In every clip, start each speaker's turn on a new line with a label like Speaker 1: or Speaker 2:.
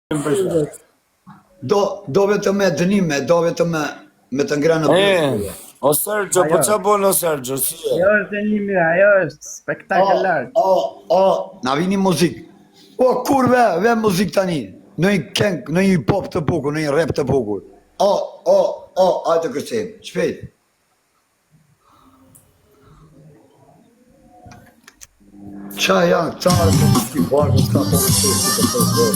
Speaker 1: Do vetëm me dënime, do vetëm me të ngrënë
Speaker 2: E, o Sergio, po qa bon o Sergio, si e?
Speaker 3: Ajo është dënimi, ajo është spektakelar.
Speaker 1: Na vini muzik. O, kur ve muzik tani? Në një këngë, në një pop të bukur, në një rap të bukur. Hajde kërcejmë, shpejt. Qa janë, qarë të muzik, barë, s'ka po në të si të përgjë.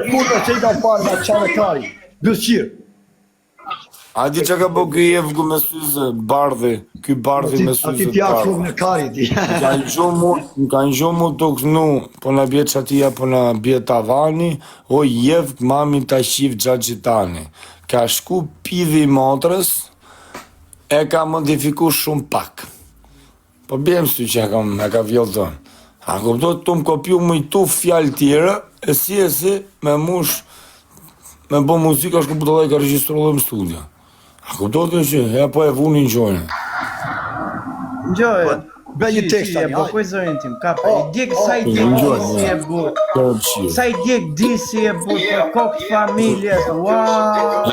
Speaker 1: Kurva që i ka parë nga qare kari, dësqirë.
Speaker 2: A di që ka po këj Jevgu me syze, bardhi, këj bardhi me syze
Speaker 1: të bardhi. A ti t'ja shumë në kari ti.
Speaker 2: Më kanë gjumë mu të kënu, po në bje qatia, po në bje tavani, o Jevg mami ta shif gjagjitani. Ka shku pidhi i motrës, e ka modifiku shumë pak. Po bjem sy që e ka vjellë tonë. A kuptot të më kopju më i tu fjallë tjera, e si me mush, me bo muzika është kuptot dhe ka registru dhe më studia. A kuptot të që, e po e vunin gjojnë.
Speaker 3: Gjojnë.
Speaker 1: Be një tekst tani,
Speaker 3: po kuj zorin tim, kapa, i djek sa i djek di si e but. Sa i djek di si e but, për kokë familjes, wow.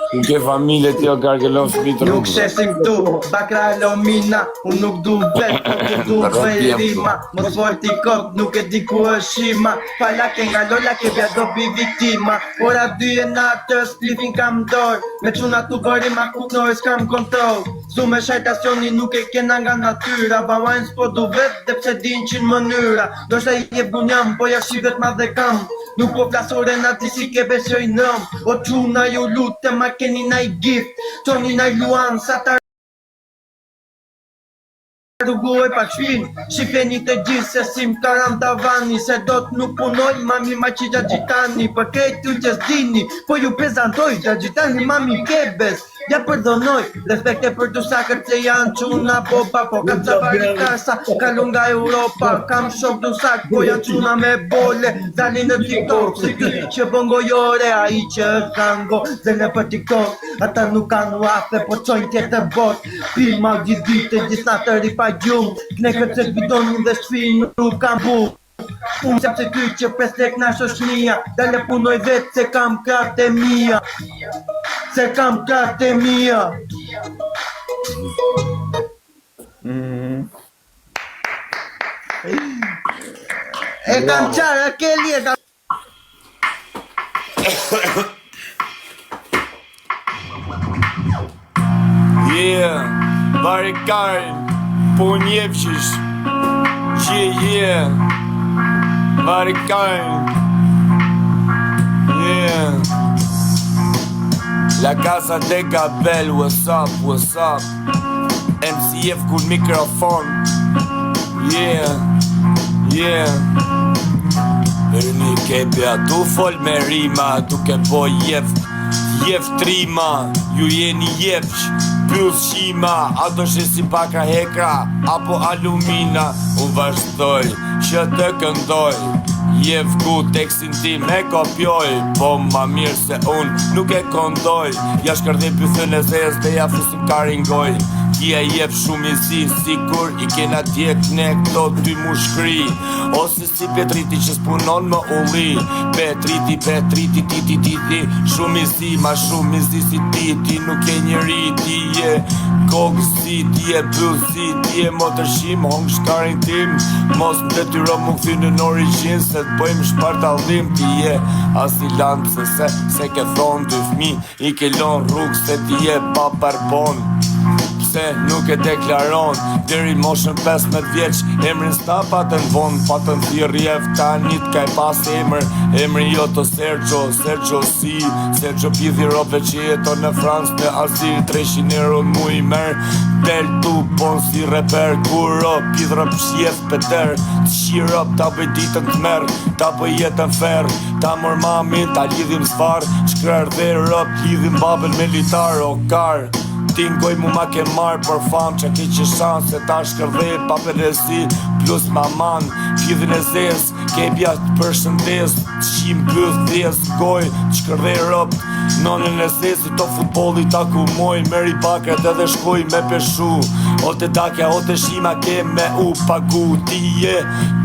Speaker 2: Unë ke familje t'jo gargelon shpit rrugë.
Speaker 3: Nuk shesim këtu, bakra lomina, unë nuk du vetë, po të du verima. Mos forti kot, nuk e di ku është shima, pala ke nga lolla ke vja do pi viktima. Ora 2 e natës, plifin kam dorë, me quna tu bëri ma kutnore s'kam kontrol. Zu me shajtacioni nuk e kena nga natyra, bawajnë s'po du vetë, dhe pse din qin mënyra. Do shta i jeb gunjam, po ja shivet ma dhe kam. Nuk po plasore na ti si ke besoj nëm, o quna ju lutë ma keni na i gift, qoni na i luan sa ta rrugoj pak shpin, shifeni të gjithë se sim karam tavani, se do të nuk punoj mami ma që gjagjitani, për krejt ju që s'dini, po ju prezantoj gjagjitani mami kebes, ja përdonoj, respekte për du sakër që janë quna boba, po kam qafari kasa, kalun nga Europa, kam shok du sak, po janë quna me bole, dali në TikTok, se këtë që bëngojore, a i që rango, zene për TikTok, ata nuk kanë uafe, po qojnë tjetër bot, pima gjithë dite, gjithë natë ripa gjumë, knekët se bidonin dhe shfinë nuk kam bu. Unë qep se ty që 5 lek na shoshnia, dale punoj vetë se kam krate mia. Se kam krate mia. E kam qara kelli e kam...
Speaker 2: Barikarin, po njefqish, Barikarin, La Casa de Gabel, what's up, MCF ku mikrofon, Erni kebja tu fol me rima, tu ke po jeftrima, ju jeni jefq, pyllë shima, ato shesi paka hekra, apo alumina, unë vazhdoj, që të këndoj, jevku tekstin ti me kopjoj, po ma mirë se unë nuk e kondoj, ja shkërdi pythën e zez dhe ja fusim karingoj, kje jep shumë i si kur i kena tjek ne këto 2 mushkri, ose si Petriti që s'punon më ulli, Petriti, ti, shumë i zi, ma shumë i zi si ti nuk e njëri, ti je kokë zi, ti je bëll zi, ti je motërshim, hong shkarin tim, mos më detyro më këthy në origin, se të bëjmë shpartallim, ti je asilant, se ke thonë 2 fmi, i ke lon rrugë, se ti je paparbon, se nuk e deklaron, deri moshën 15 vjeq, emrin s'ta patën von, patën thirë jeftanit, ka e pas emrin jo të Sergio si, Sergio pidhi robe që jeton në Francë, në Azir, 300 euro mu i merë, del tu bon si reper, kuro, pidhë pshjef peter, të shirop, ta bëj ditën të merë, ta bëj jetën ferë, ta mor mamin, ta lidhim zfarë, shkrer dhe rop, lidhim babel militar, o karë, Ti ngoj mu ma ke marrë për fam që ki që shanë se ta shkërdhe pa përresi plus maman pjidhin e zes ke bjat për shëndes qim bëth dhes goj shkërdhe rëp nonën e zesi to futboli ta ku moj meri bakret edhe shkoj me peshu o të dakja o të shima ke me u pagu ti je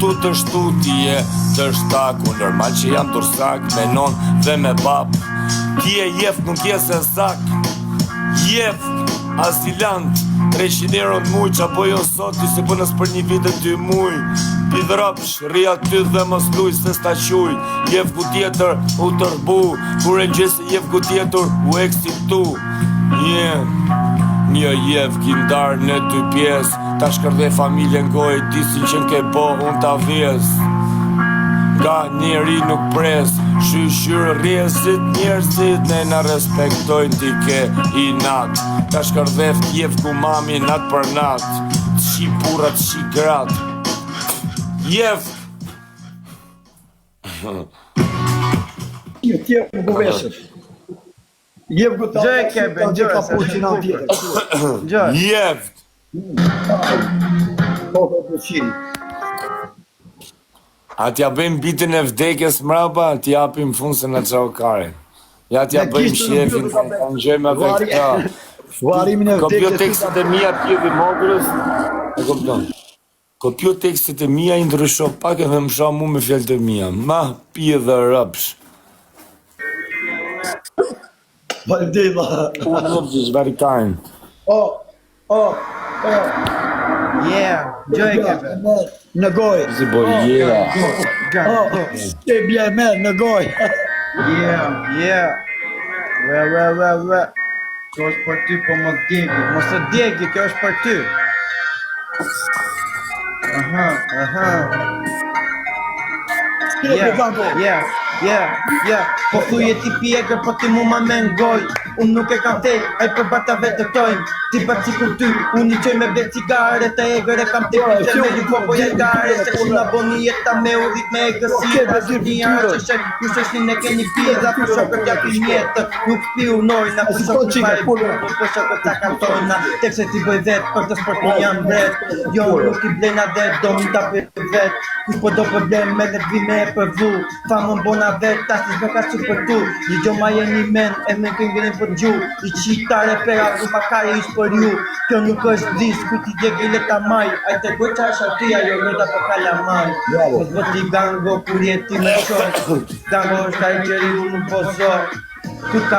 Speaker 2: tu të shtu ti je të shtaku normal që jam tursak me non dhe me bab ti je jef nuk je se zak jef asilant 300 euro në muj qa po jo sot ty se pënës për një vit e 2 muj pidhrapsh, ria ty dhe mos luj se sta quj jef ku tjetër u tërbu kur e gjese jef ku tjetër u eksitu një jef kindar në 2 pjes ta shkërdhe familjen goj disin që n'ke po unë ta vjes ka njeri nuk pres Shyshyr rjesit njerëzit ne na respektojnë ti ke i nat ta shkërdhef jef ku mami nat për nat qi purat qi grat jef
Speaker 1: Jef më guveshët Jef ku ta
Speaker 3: Gjoj kebe, gjoj
Speaker 1: ka puqin anë tjetër
Speaker 3: Gjoj
Speaker 2: jef
Speaker 1: Koko puqin
Speaker 2: a t'ja bëjmë bitin e vdekjes mrapa t'i japim funsën e qaukare ja t'ja bëjmë shefin ta ngjojmë edhe këta
Speaker 1: Varimin e
Speaker 2: kopjo
Speaker 1: vdekjes
Speaker 2: tekstit e mia pjedhi mogrës e kupton kopjo tekstit e mia i ndrysho pak edhe më shoh mu me fjalët e mia ma pjedhe rëpsh
Speaker 1: Valdela
Speaker 2: Unë very kind
Speaker 3: Yeah, gjoj kebe
Speaker 1: Në goj
Speaker 2: si bo yeah
Speaker 1: Te bje me në goj
Speaker 3: Yeah Kjo është për ty po mos djegi Mos të djegi, kjo është për ty Po thuje ti pjekër, po ti mu ma me ngoj Unë nuk e kam tej, aj për bata vetë tojmë Ti për cikur ty, unë i qoj me ble cigare Të egrë e kam te pizze me një po jelgare Se që nga boni jeta me u dhit me e gësi Pasë një jarë që shek, ju sheshin e keni pjeza Për shokër t'ja pi mjetë, nuk piu nojna Për shokër pa e burë, për shokër ta kantojna Tek se ti bëj vetë, për të sport një janë vret Jo, nuk i blena dhe do mi ta për vet Kush po do problem me dhe dhvime e për vu Famën bona vet, ta si zbeka që për tu Një gjo ma jeni men, e me këngërin për gju I qitare pera, ku makare ish për ju Kjo nuk është dis, ku ti djegi leta maj Aj te goj qa shatia, jo leta për kalamaj Mos vëti gango, kur jeti me shok Gango është aj qeri unë po zor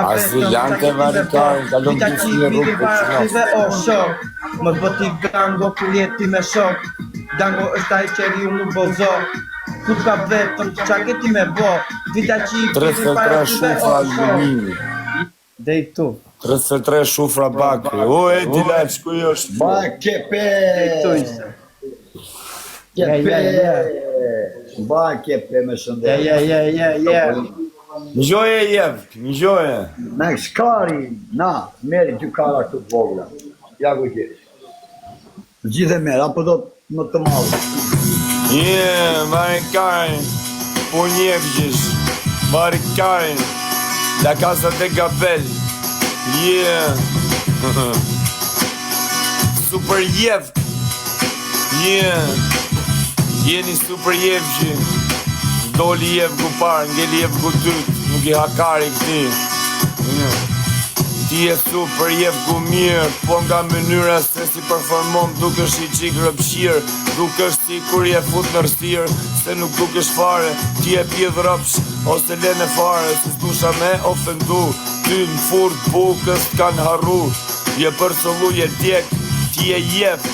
Speaker 2: Asi janë të varitarën, kalon të si e rrugë për qënos
Speaker 3: Mos vëti gango, kur jeti me shok Gango është aj qeri unë po zor Kur ka vetëm, qa këti me bo Vita që i
Speaker 2: 33 shufra alumini
Speaker 3: Dhe i tu
Speaker 2: 33 shufra bakri o e dilaj ku i është
Speaker 1: Ba kepe
Speaker 3: tu ishte
Speaker 1: Ba kepe me shëndet
Speaker 2: Një gjoje jevë, një gjoje
Speaker 1: Me shkari, na, meri dy kara këtë vogla Ja ku kesh Gjithë e merë, apo do të më të malë
Speaker 2: Marikarin po njevgjish Marikarin La Casa de Gabel Super jev Jeni super jevgji Doli jev ku par, ngeli jev ku dyt Nuk i hakari këti Ti je super jev ku mirë Po nga mënyra se si performon Duke është i qik rëpshir Duke është si kur je fut në rëstir Se nuk duke është fare Ti je pjedh rëpsh Ose lene fare Se s'dusha me ofendu Ty në furt bukës t'kan harru Je përsolu je djek Ti je jev